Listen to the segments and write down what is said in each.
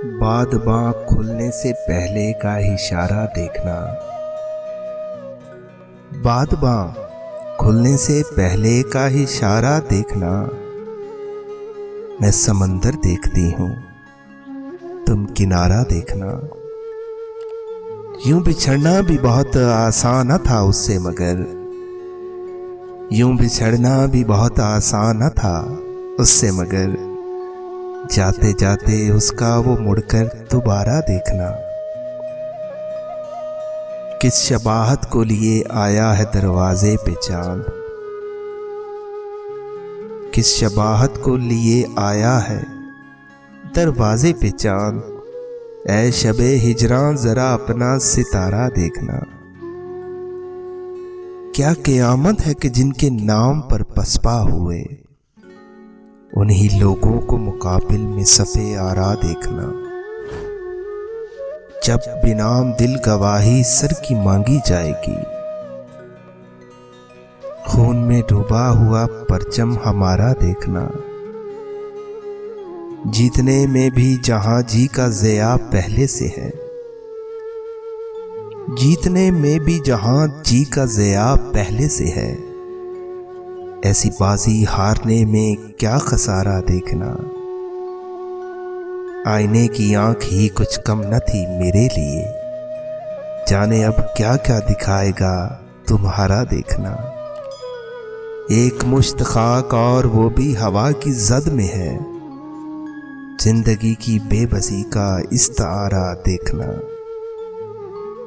बाद बाँ खुलने से पहले का इशारा देखना। बाद बाँ खुलने से पहले का इशारा देखना। मैं समंदर देखती हूँ, तुम किनारा देखना। यूं बिछड़ना भी बहुत आसान था उससे, मगर यूं बिछड़ना भी बहुत आसान था उससे, मगर जाते जाते उसका वो मुड़कर दोबारा देखना। किस शबाहत को लिए आया है दरवाजे पे चांद, किस शबाहत को लिए आया है दरवाजे पे चांद। ऐ शबे हिजरां जरा अपना सितारा देखना। क्या क़यामत है कि जिनके नाम पर पसपा हुए, उन्हीं लोगों को मुकाबिल में सफ़े आरा देखना। जब बिनाम दिल गवाही सर की मांगी जाएगी, खून में डूबा हुआ परचम हमारा देखना। जीतने में भी जहां जी का ज़िया पहले से है, जीतने में भी जहां जी का ज़िया पहले से है, ऐसी बाजी हारने में क्या खसारा देखना। आईने की आंख ही कुछ कम न थी मेरे लिए, जाने अब क्या क्या दिखाएगा तुम्हारा देखना। एक मुश्त खाक और वो भी हवा की जद में है, जिंदगी की बेबसी का इस्तारा देखना।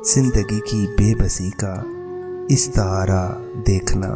जिंदगी की बेबसी का इस्तारा देखना।